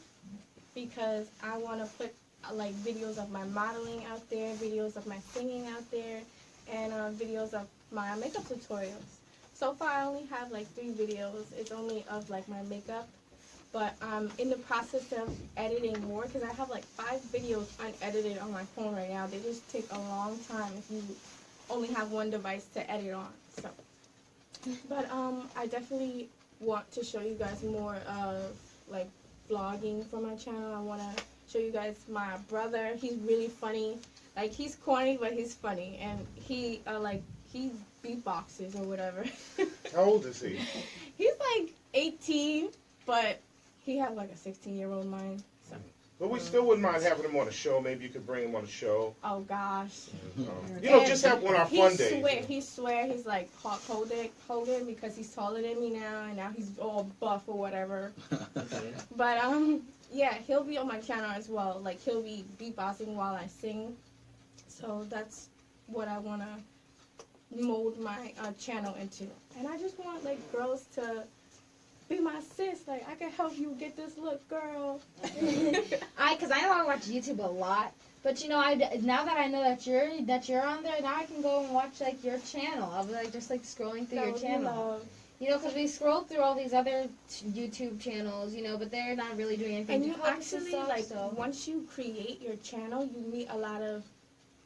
Speaker 6: because I want to put like videos of my modeling out there, videos of my singing out there, and videos of my makeup tutorials. So far, I only have like 3 videos. It's only of like my makeup, but I'm in the process of editing more, because I have like 5 videos unedited on my phone right now. They just take a long time if you only have one device to edit on. So. But I definitely want to show you guys more of like vlogging for my channel. I want to show you guys my brother. He's really funny. Like, he's corny, but he's funny, and he beatboxes or whatever.
Speaker 5: How old is he?
Speaker 6: He's like 18, but he has like a 16-year-old mind. So
Speaker 5: But we still wouldn't mind having him on a show. Maybe you could bring him on a show.
Speaker 6: Oh gosh.
Speaker 5: Just have one of our fun days.
Speaker 6: He swear he's like Hulk Hogan because he's taller than me now, and now he's all buff or whatever. But yeah, he'll be on my channel as well. Like he'll be beatboxing while I sing. So that's what I wanna mold my channel into. And I just want like girls to be my sis. Like I can help you get this look, girl.
Speaker 3: Because I know I watch YouTube a lot, but now that I know that you're on there, now I can go and watch like your channel. I'll be like just like scrolling through your channel. Because we scroll through all these other YouTube channels, but they're not really doing anything.
Speaker 6: And
Speaker 3: to
Speaker 6: you
Speaker 3: help us and
Speaker 6: actually
Speaker 3: stuff,
Speaker 6: once you create your channel, you meet a lot of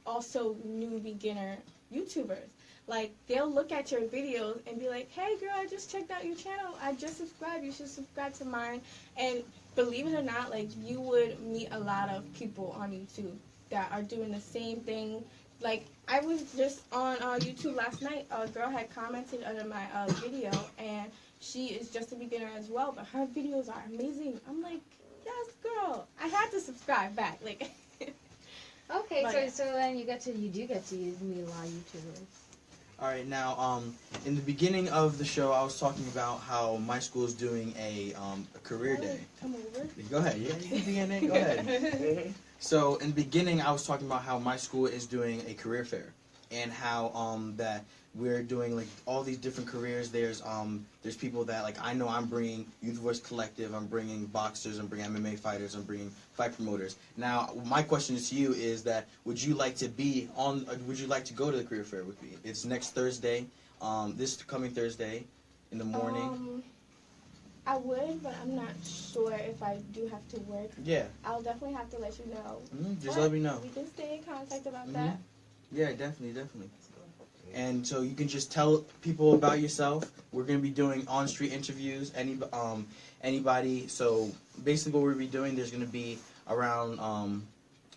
Speaker 6: also new beginner YouTubers. Like, they'll look at your videos and be like, hey, girl, I just checked out your channel. I just subscribed. You should subscribe to mine. And believe it or not, like, you would meet a lot of people on YouTube that are doing the same thing. Like, I was just on YouTube last night. A girl had commented under my video, and she is just a beginner as well, but her videos are amazing. I'm like, yes, girl. I had to subscribe back. Like,
Speaker 3: okay,
Speaker 6: but,
Speaker 3: so then you do get to meet a lot of YouTubers.
Speaker 1: All right, now, in the beginning of the show, I was talking about how my school is doing a career day.
Speaker 6: Come over.
Speaker 1: Go ahead. Yeah, you can be in it. Go ahead. So, in the beginning, I was talking about how my school is doing a career fair, and how that we're doing like all these different careers. There's people that like I know I'm bringing Youth Voice Collective. I'm bringing boxers. I'm bringing MMA fighters. I'm bringing fight promoters. Now, my question to you is that would you like to be on? Would you like to go to the career fair with me? It's next Thursday. This coming Thursday, in the morning.
Speaker 6: I would, but I'm not sure if I do have to work.
Speaker 1: Yeah.
Speaker 6: I'll definitely have to let you know.
Speaker 1: Just let me know.
Speaker 6: We can stay in contact about that.
Speaker 1: Yeah, definitely. And so you can just tell people about yourself. We're going to be doing on-street interviews. Anybody. So basically what we'll be doing, there's going to be around,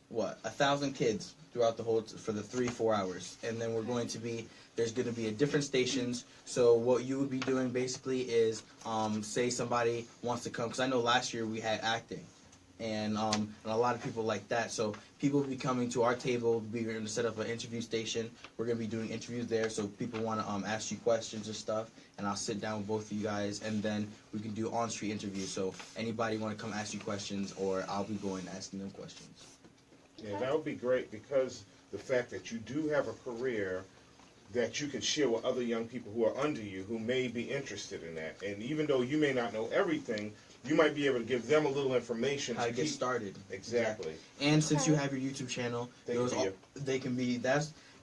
Speaker 1: 1,000 kids throughout the whole, for the 3-4 hours. And then there's going to be at different stations. So what you would be doing basically is, say somebody wants to come, because I know last year we had acting. And a lot of people like that. So people will be coming to our table. We're going to set up an interview station. We're going to be doing interviews there. So people want to ask you questions and stuff. And I'll sit down with both of you guys. And then we can do on-street interviews. So anybody want to come ask you questions, or I'll be going asking them questions.
Speaker 5: Yeah, that would be great, because the fact that you do have a career that you can share with other young people who are under you who may be interested in that. And even though you may not know everything, you might be able to give them a little information
Speaker 1: How to get started.
Speaker 5: Exactly.
Speaker 1: And since you have your YouTube channel,
Speaker 5: They can be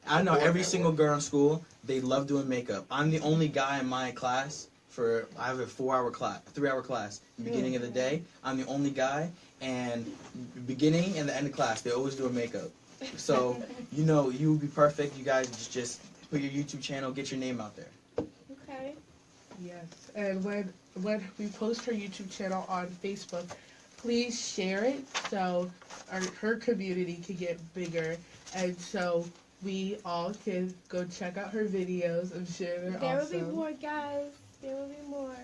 Speaker 1: I know every single girl in school, they love doing makeup. I'm the only guy in my class I have a 3-hour class. Beginning of the day, I'm the only guy, and beginning and the end of class, they always do a makeup. So, you would be perfect. You guys just put your YouTube channel, get your name out there.
Speaker 6: Okay.
Speaker 2: Yes, and when we post her YouTube channel on Facebook, please share it so her community can get bigger, and so we all can go check out her videos. I'm sure they're
Speaker 6: There
Speaker 2: awesome.
Speaker 6: will be more, guys. There will be more.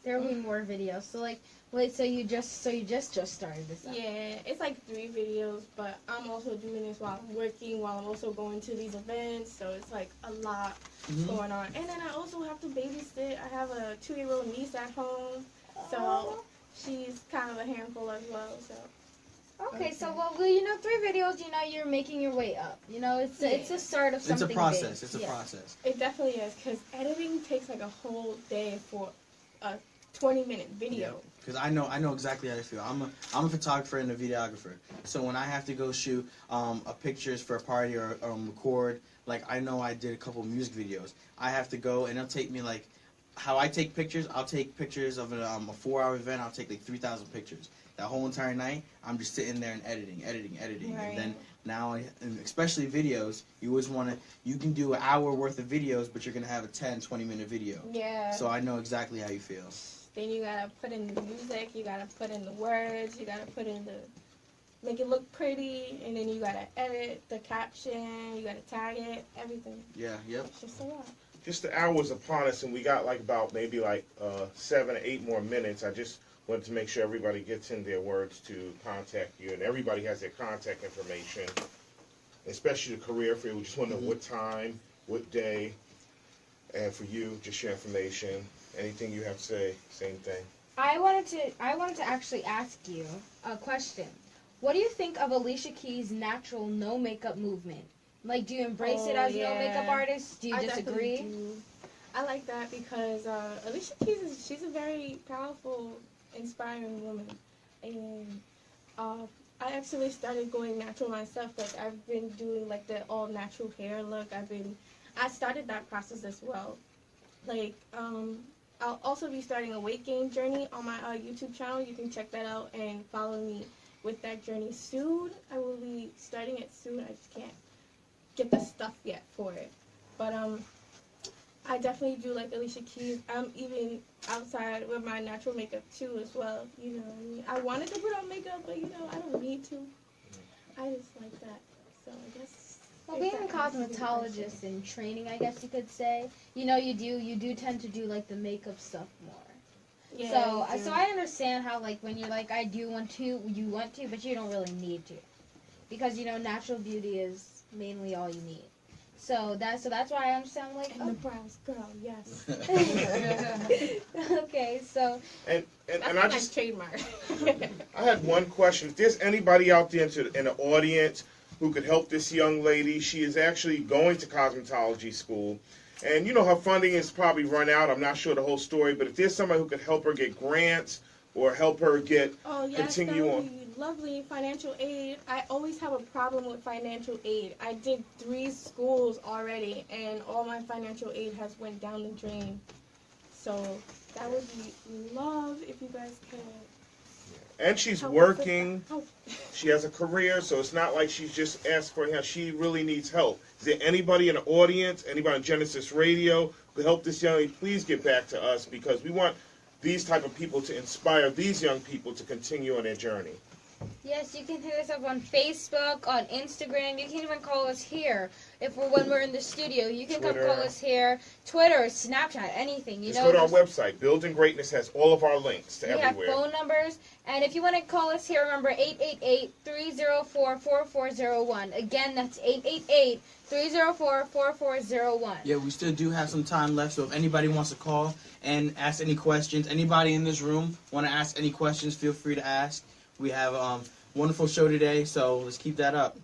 Speaker 3: There will be more videos. So wait, so you just started this up?
Speaker 6: Yeah, it's like 3 videos, but I'm also doing this while I'm working, while I'm also going to these events, so it's like a lot going on. And then I also have to babysit. I have a 2-year-old niece at home, so she's kind of a handful as well. So.
Speaker 3: Okay, so 3 videos. You're making your way up. It's a start of something.
Speaker 1: It's a process.
Speaker 3: Big.
Speaker 1: It's a process.
Speaker 6: It definitely is, because editing takes like a whole day for a 20-minute video.
Speaker 1: Because I know exactly how I feel. I'm a photographer and a videographer. So when I have to go shoot pictures for a party or record, like I know I did a couple music videos. I have to go, and it'll take me like how I take pictures. I'll take pictures of a 4-hour event. I'll take like 3,000 pictures. That whole entire night, I'm just sitting there and editing.
Speaker 6: Right.
Speaker 1: And then now, and especially videos, you always you can do an hour worth of videos, but you're going to have a 10-20 minute video.
Speaker 6: Yeah.
Speaker 1: So I know exactly how you feel.
Speaker 6: Then you gotta put in the music, you gotta put in the words, you gotta put in make it look pretty, and then you gotta edit the caption, you gotta tag it, everything.
Speaker 1: Yeah, yep.
Speaker 6: It's just a lot.
Speaker 5: Just the hours upon us, and we got maybe 7 or 8 more minutes. I just wanted to make sure everybody gets in their words to contact you, and everybody has their contact information, especially the career fair. We just want to know what time, what day, and for you, just your information. Anything you have to say, same thing.
Speaker 3: I wanted to actually ask you a question. What do you think of Alicia Keys' natural no makeup movement? Like, do you embrace it as no makeup artist? Do you
Speaker 6: I
Speaker 3: disagree?
Speaker 6: definitely do. I like that because Alicia Keys she's a very powerful, inspiring woman, and I actually started going natural myself. Like I've been doing like the all natural hair look. I started that process as well. Like I'll also be starting a weight gain journey on my YouTube channel. You can check that out and follow me with that journey soon. I will be starting it soon. I just can't get the stuff yet for it. But I definitely do like Alicia Keys. I'm even outside with my natural makeup too as well. You know what I mean? I wanted to put on makeup, but you know, I don't need to. I just like that. So I guess
Speaker 3: Well, being a cosmetologist in training, I guess you could say, you know, you do tend to do like the makeup stuff more.
Speaker 6: Yeah,
Speaker 3: So I understand how like when you're like I do want to, you want to, but you don't really need to, because you know natural beauty is mainly all you need. So that's why I understand like
Speaker 6: and the brows, girl, yes.
Speaker 3: okay, so
Speaker 5: And
Speaker 6: That's
Speaker 5: I
Speaker 6: my
Speaker 5: just
Speaker 6: trademark.
Speaker 5: I had one question. If there's anybody out there in the audience who could help this young lady, she is actually going to cosmetology school. And, you know, her funding is probably run out. I'm not sure the whole story. But if there's somebody who could help her get grants or help her get
Speaker 6: Oh, yes,
Speaker 5: continue
Speaker 6: that
Speaker 5: on.
Speaker 6: would be lovely. Financial aid. I always have a problem with financial aid. I did 3 schools already, and all my financial aid has went down the drain. So that would be love if you guys could.
Speaker 5: And she's
Speaker 6: help us with
Speaker 5: working.
Speaker 6: that. Oh.
Speaker 5: She has a career, so it's not like she's just asked for help. She really needs help. Is there anybody in the audience, anybody on Genesis Radio who could help this young lady? Please get back to us, because we want these type of people to inspire these young people to continue on their journey.
Speaker 3: yes, you can hit us up on Facebook, on Instagram. You can even call us here when we're in the studio. You can
Speaker 5: Twitter.
Speaker 3: come call us here. Twitter, Snapchat, anything. You
Speaker 5: Just
Speaker 3: know,
Speaker 5: go to our
Speaker 3: just-
Speaker 5: website. Building Greatness has all of our links to
Speaker 3: We have
Speaker 5: everywhere.
Speaker 3: phone numbers, and if you want to call us here, remember 888-304-4401. Again, that's 888-304-4401.
Speaker 1: Yeah, we still do have some time left, so if anybody wants to call and ask any questions, anybody in this room want to ask any questions, feel free to ask. We have a wonderful show today, so let's keep that up.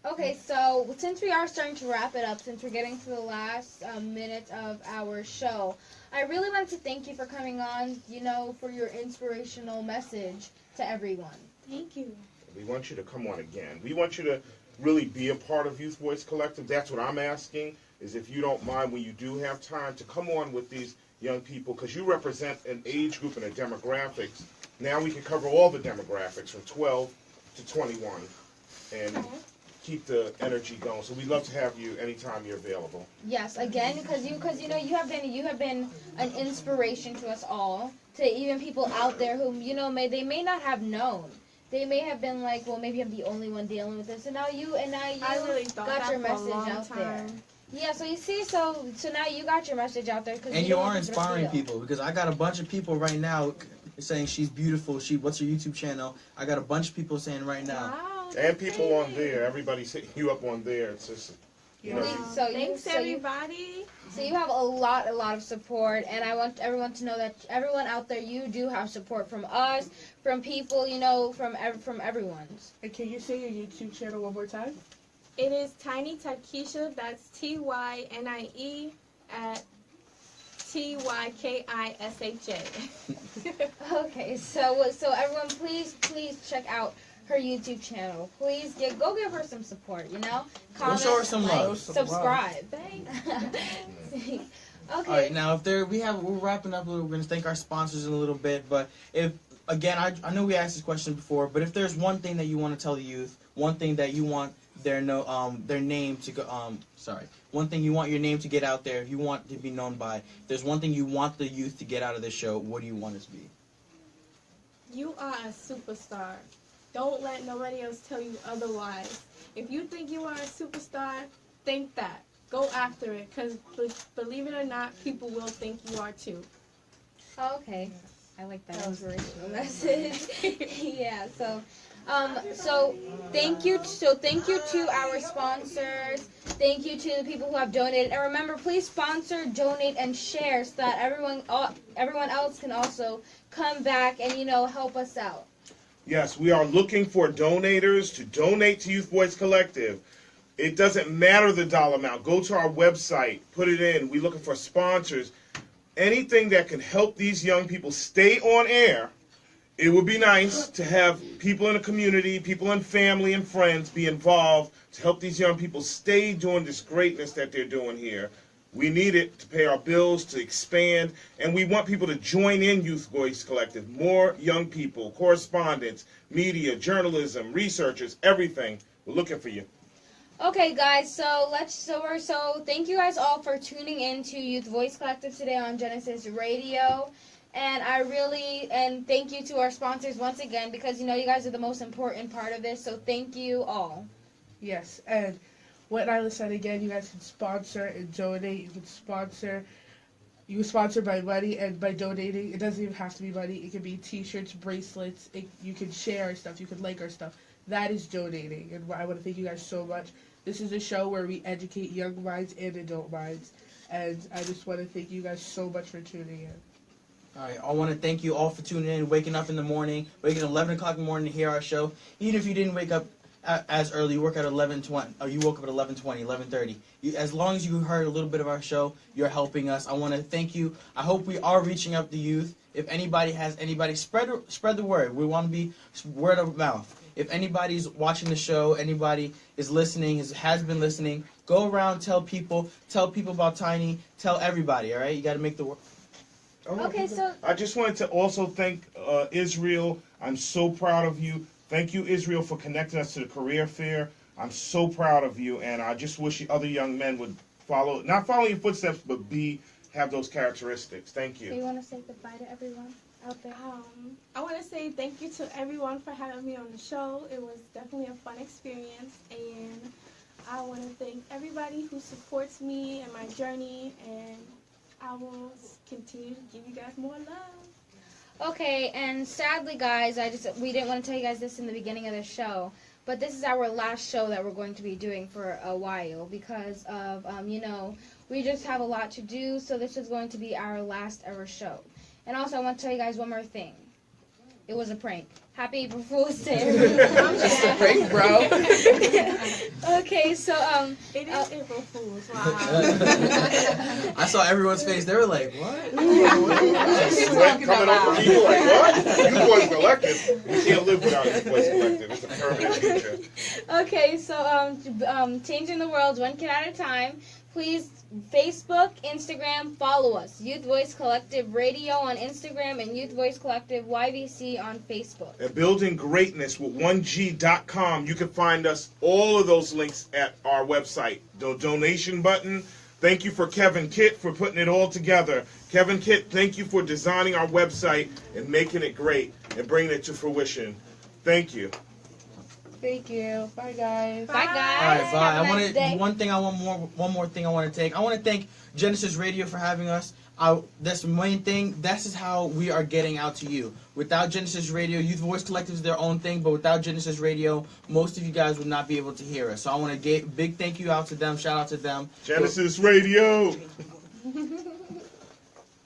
Speaker 3: Okay, so since we are starting to wrap it up, since we're getting to the last minute of our show, I really want to thank you for coming on, you know, for your inspirational message to everyone.
Speaker 6: Thank you.
Speaker 5: We want you to come on again. We want you to really be a part of Youth Voice Collective. That's what I'm asking, is if you don't mind, when you do have time, to come on with these young people, because you represent an age group and a demographics. Now we can cover all the demographics from 12 to 21 and keep the energy going. So we'd love to have you anytime you're available.
Speaker 3: Yes, again, because you know you have been an inspiration to us all, to even people out there who you know they may not have known. They may have been like, well, maybe I'm the only one dealing with this, and now you
Speaker 6: I really thought
Speaker 3: got
Speaker 6: that
Speaker 3: your
Speaker 6: for a
Speaker 3: message
Speaker 6: long
Speaker 3: out there.
Speaker 6: time.
Speaker 3: Yeah, so you see, so now you got your message out there,
Speaker 1: And you
Speaker 3: know
Speaker 1: are
Speaker 3: what people
Speaker 1: inspiring
Speaker 3: feel.
Speaker 1: people, because I got a bunch of people right now saying she's beautiful. What's her YouTube channel? I got a bunch of people saying right now.
Speaker 6: Wow.
Speaker 5: And people on there. Everybody's hitting you up on there. It's just, you know.
Speaker 3: So
Speaker 6: Thanks, everybody.
Speaker 3: So you have a lot of support, and I want everyone to know that everyone out there, you do have support from us, from people, you know, from everyone.
Speaker 2: And can you say your YouTube channel one more time?
Speaker 6: It is Tiny Takisha. That's TYNIE at TYKISHA.
Speaker 3: Okay, so everyone, please check out her YouTube channel. Please go give her some support. You know, comment,
Speaker 1: show her some
Speaker 3: like,
Speaker 1: love.
Speaker 3: subscribe. Okay.
Speaker 1: All right, now we're wrapping up. We're going to thank our sponsors in a little bit, but I know we asked this question before, but if there's one thing that you want to tell the youth, one thing that you want their name to go, one thing you want your name to get out there, if you want to be known by, if there's one thing you want the youth to get out of this show, what do you want it to be?
Speaker 6: You are a superstar. Don't let nobody else tell you otherwise. If you think you are a superstar, think that. Go after it, because believe it or not, people will think you are too.
Speaker 3: Okay. I like that
Speaker 2: That was-
Speaker 3: inspirational message. Yeah. So thank you. So thank you to our sponsors. Thank you to the people who have donated. And remember, please sponsor, donate, and share so that everyone else can also come back and help us out.
Speaker 5: Yes, we are looking for donators to donate to Youth Voice Collective. It doesn't matter the dollar amount. Go to our website, put it in. We're looking for sponsors. Anything that can help these young people stay on air. It would be nice to have people in the community, people in family and friends be involved to help these young people stay doing this greatness that they're doing here. We need it to pay our bills, to expand, and we want people to join in Youth Voice Collective. More young people, correspondents, media, journalism, researchers, everything. We're looking for you.
Speaker 3: Okay, guys. So thank you guys all for tuning in to Youth Voice Collective today on Genesis Radio. And thank you to our sponsors once again, because you guys are the most important part of this. So thank you all.
Speaker 2: Yes, and what Nyla said again, you guys can sponsor and donate. You can sponsor by money and by donating. It doesn't even have to be money. It can be T-shirts, bracelets. You can share our stuff. You can like our stuff. That is donating, and I want to thank you guys so much. This is a show where we educate young minds and adult minds, and I just want to thank you guys so much for tuning in.
Speaker 1: All right, I want to thank you all for tuning in, waking up in the morning, waking up 11 o'clock in the morning to hear our show. Even if you didn't wake up as early, you woke up at 11:20, 11:30. As long as you heard a little bit of our show, you're helping us. I want to thank you. I hope we are reaching up the youth. If anybody has anybody, spread the word. We want to be word of mouth. If anybody's watching the show, anybody is listening, has been listening, go around, tell people about Tiny, tell everybody, all right? You got to make the word.
Speaker 3: Okay, so
Speaker 5: I just wanted to also thank Israel. I'm so proud of you. Thank you, Israel, for connecting us to the career fair. I'm so proud of you, and I just wish other young men would not follow your footsteps, but have those characteristics. Thank
Speaker 3: do
Speaker 5: you.
Speaker 3: you want to say goodbye to everyone out there?
Speaker 6: I want to say thank you to everyone for having me on the show. It was definitely a fun experience, and I want to thank everybody who supports me and my journey, and I will continue to give you guys more love.
Speaker 3: Okay, and sadly, guys, we didn't want to tell you guys this in the beginning of the show, but this is our last show that we're going to be doing for a while because of, we just have a lot to do, so this is going to be our last ever show. And also, I want to tell you guys one more thing. It was a prank. Happy April Fool's Day.
Speaker 2: Just a prank, bro.
Speaker 3: Okay, so,
Speaker 6: It is April Fool's. Wow.
Speaker 1: I saw everyone's face. They were like, what?
Speaker 5: Sweat coming over people like, what? Youth Voice Collective? We can't live without Youth Voice Collective. It's a permanent future.
Speaker 3: Okay, so changing the world one kid at a time. Please, Facebook, Instagram, follow us. Youth Voice Collective Radio on Instagram and Youth Voice Collective YVC on Facebook.
Speaker 5: And Building Greatness with 1G.com. You can find us, all of those links at our website. The donation button. Thank you for Kevin Kitt for putting it all together. Kevin Kitt, thank you for designing our website and making it great and bringing it to fruition. Thank you.
Speaker 2: Thank you. Bye, guys.
Speaker 3: Bye, guys.
Speaker 1: All right, bye.
Speaker 3: Have a nice day.
Speaker 1: One more thing I want to take. I want to thank Genesis Radio for having us. That's the main thing. This is how we are getting out to you. Without Genesis Radio, Youth Voice Collective is their own thing, but without Genesis Radio, most of you guys would not be able to hear us. So I want to give a big thank you out to them. Shout out to them.
Speaker 5: Genesis Radio.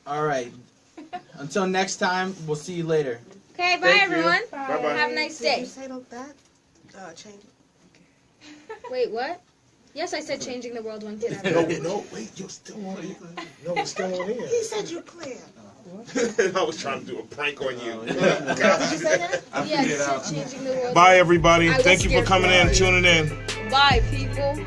Speaker 1: All right. Until next time, we'll see you later.
Speaker 3: Okay, bye,
Speaker 5: Thank you.
Speaker 3: everyone.
Speaker 5: Bye-bye.
Speaker 3: Have a nice
Speaker 8: Did
Speaker 3: day.
Speaker 8: you say that? Change it.
Speaker 3: Wait, what? Yes, I said changing the world one kid at a
Speaker 5: No,
Speaker 3: time.
Speaker 5: no, wait, you're still on here. No, we're still on here.
Speaker 8: He said you clear.
Speaker 5: I was trying to do a prank on you.
Speaker 8: Did you say that?
Speaker 3: Yes, changing the world.
Speaker 5: Bye, everybody.
Speaker 3: I was
Speaker 5: Thank you for
Speaker 3: scared
Speaker 5: coming
Speaker 3: for
Speaker 5: in,
Speaker 3: you.
Speaker 5: tuning in.
Speaker 3: Bye, people.